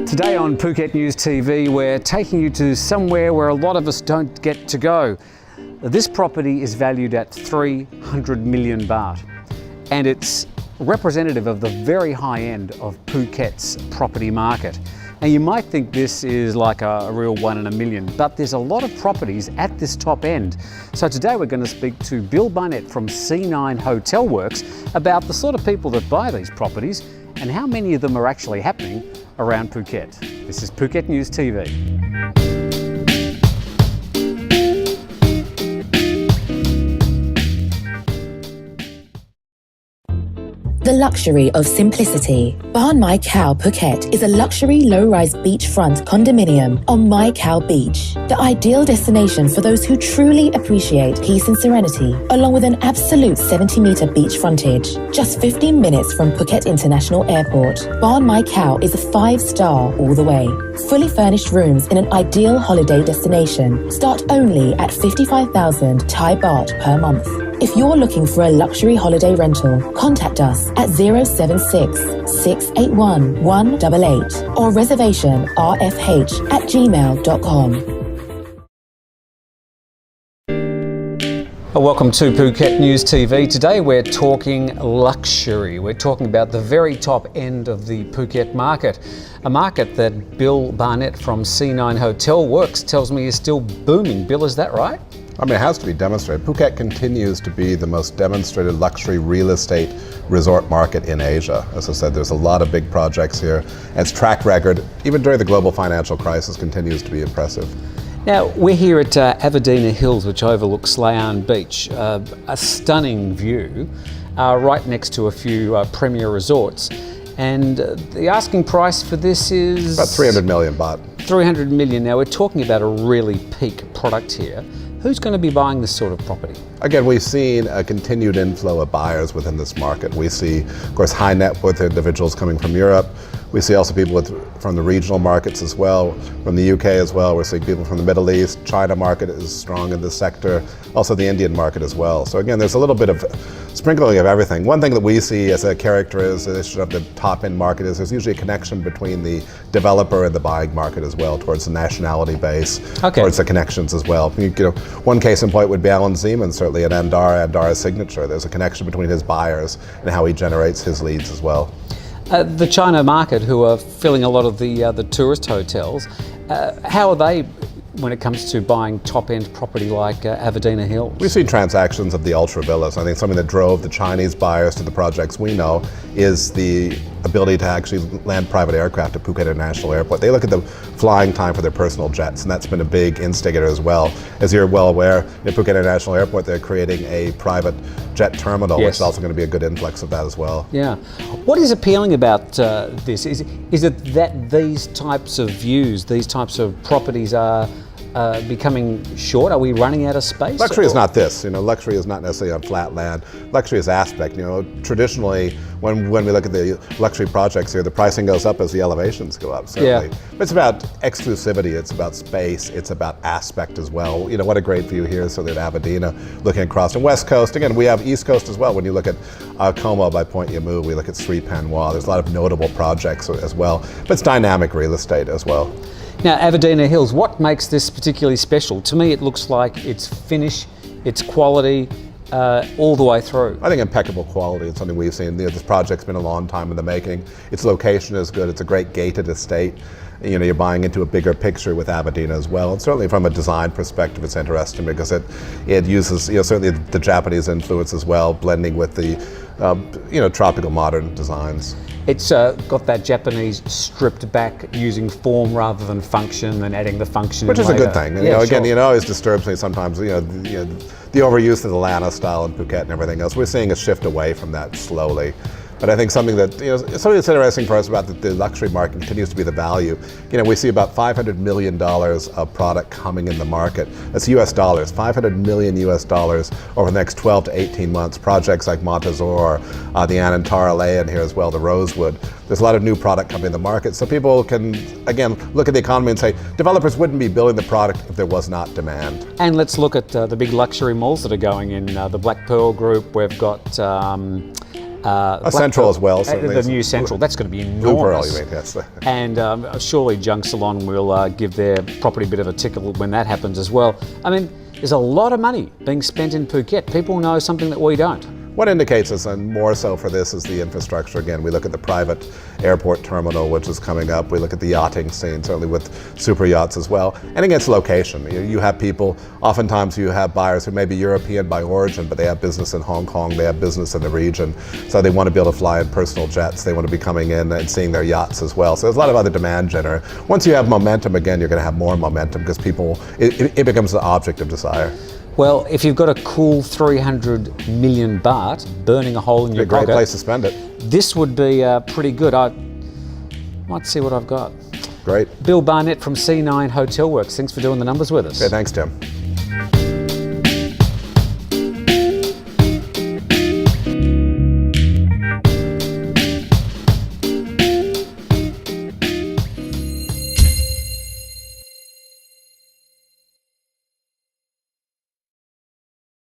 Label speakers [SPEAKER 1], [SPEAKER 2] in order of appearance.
[SPEAKER 1] Today on Phuket News TV, we're taking you to somewhere where a lot of us don't get to go. This property is valued at 300 million baht, and it's representative of the very high end of Phuket's property market. And you might think this is like a real 1 in a million, but there's a lot of properties at this top end. So today we're going to speak to Bill Barnett from C9 Hotel Works about the sort of people that buy these properties and how many of them are actually happening around Phuket. This is Phuket News TV.
[SPEAKER 2] The luxury of simplicity. Barn My Cow Phuket is a luxury low-rise beachfront condominium on My Cow Beach, the ideal destination for those who truly appreciate peace and serenity, along with an absolute 70-meter beach frontage. Just 15 minutes from Phuket International Airport, Barn My Cow is a 5-star all the way. Fully furnished rooms in an ideal holiday destination start only at 55,000 Thai baht per month. If you're looking for a luxury holiday rental, contact us at 076 681 188 or reservation rfh@gmail.com.
[SPEAKER 1] Welcome to Phuket News TV. Today we're talking luxury. We're talking about the very top end of the Phuket market, a market that Bill Barnett from C9 Hotel Works tells me is still booming. Bill, is that right?
[SPEAKER 3] I mean, it has to be demonstrated. Phuket continues to be the most demonstrated luxury real estate resort market in Asia. As I said, there's a lot of big projects here. And its track record, even during the global financial crisis, continues to be impressive.
[SPEAKER 1] Now, we're here at Avadina Hills, which overlooks Layan Beach, a stunning view, right next to a few premier resorts. And the asking price for this is
[SPEAKER 3] about 300 million baht.
[SPEAKER 1] 300 million. Now, we're talking about a really peak product here. Who's going to be buying this sort of property?
[SPEAKER 3] Again, we've seen a continued inflow of buyers within this market. We see, of course, high net worth individuals coming from Europe. We see also people from the regional markets as well, from the UK as well. We're seeing people from the Middle East. China market is strong in this sector. Also the Indian market as well. So again, there's a little bit of sprinkling of everything. One thing that we see as a characterization of the top end market is there's usually a connection between the developer and the buying market as well, towards the nationality base, towards the connections as well. You know, one case in point would be Alan Zeman, certainly at Andara's signature. There's a connection between his buyers and how he generates his leads as well.
[SPEAKER 1] The China market, who are filling a lot of the tourist hotels, how are they when it comes to buying top-end property like Avadina Hills?
[SPEAKER 3] We've seen transactions of the ultra villas. I think something that drove the Chinese buyers to the projects we know is the ability to actually land private aircraft at Phuket International Airport. They look at the flying time for their personal jets, and that's been a big instigator as well. As you're well aware, at Phuket International Airport, they're creating a private jet terminal, which is also going to be a good influx of that as well.
[SPEAKER 1] Yeah. What is appealing about this? Is it that these types of views, these types of properties are becoming short? Are we running out of space?
[SPEAKER 3] Luxury is not this. You know, luxury is not necessarily on flat land. Luxury is aspect. You know, traditionally, when we look at the luxury projects here, the pricing goes up as the elevations go up, certainly.
[SPEAKER 1] Yeah.
[SPEAKER 3] But it's about exclusivity, it's about space, it's about aspect as well. You know, what a great view here, so that Avadina, looking across the West Coast. Again, we have East Coast as well. When you look at Como by Point Yamu, we look at Sri Panwa. There's a lot of notable projects as well. But it's dynamic real estate as well.
[SPEAKER 1] Now, Avadina Hills, what makes this particularly special? To me, it looks like its finish, its quality, all the way through.
[SPEAKER 3] I think impeccable quality. It's something we've seen. This project's been a long time in the making. Its location is good. It's a great gated estate. You know, you're buying into a bigger picture with Avadina as well. And certainly from a design perspective, it's interesting because it uses, you know, certainly the Japanese influence as well, blending with the, you know, tropical modern designs.
[SPEAKER 1] It's got that Japanese stripped back, using form rather than function, and adding the function
[SPEAKER 3] Which
[SPEAKER 1] in
[SPEAKER 3] is
[SPEAKER 1] later.
[SPEAKER 3] a good thing. And, you know, again, you know, it always disturbs me sometimes, you know, the overuse of the Lana style in Phuket and everything else. We're seeing a shift away from that slowly. But I think something that, you know, something that's interesting for us about the luxury market continues to be the value. You know, we see about $500 million of product coming in the market. That's US dollars, $500 million US dollars over the next 12 to 18 months. Projects like Montezor, the Anantara Layan here as well, the Rosewood. There's a lot of new product coming in the market. So people can, again, look at the economy and say, developers wouldn't be building the product if there was not demand.
[SPEAKER 1] And let's look at the big luxury malls that are going in. The Black Pearl Group, we've got
[SPEAKER 3] Central as well, certainly.
[SPEAKER 1] The new Central, that's going to be
[SPEAKER 3] Blue Pearl,
[SPEAKER 1] enormous.
[SPEAKER 3] you mean, yes.
[SPEAKER 1] And surely Junk Salon will give their property a bit of a tickle when that happens as well. I mean, there's a lot of money being spent in Phuket. People know something that we don't.
[SPEAKER 3] What indicates us, and more so for this, is the infrastructure. Again, we look at the private airport terminal, which is coming up. We look at the yachting scene, certainly with super yachts as well. And again, it's location. You have people, oftentimes you have buyers who may be European by origin, but they have business in Hong Kong, they have business in the region. So they want to be able to fly in personal jets. They want to be coming in and seeing their yachts as well. So there's a lot of other demand generator. Once you have momentum, again, you're going to have more momentum because people, it becomes the object of desire.
[SPEAKER 1] Well, if you've got a cool 300 million baht burning a hole in your pocket,
[SPEAKER 3] great place to spend it.
[SPEAKER 1] This would be pretty good. I might see what I've got.
[SPEAKER 3] Great.
[SPEAKER 1] Bill Barnett from C9 Hotel Works. Thanks for doing the numbers with us.
[SPEAKER 3] Okay, thanks, Tim.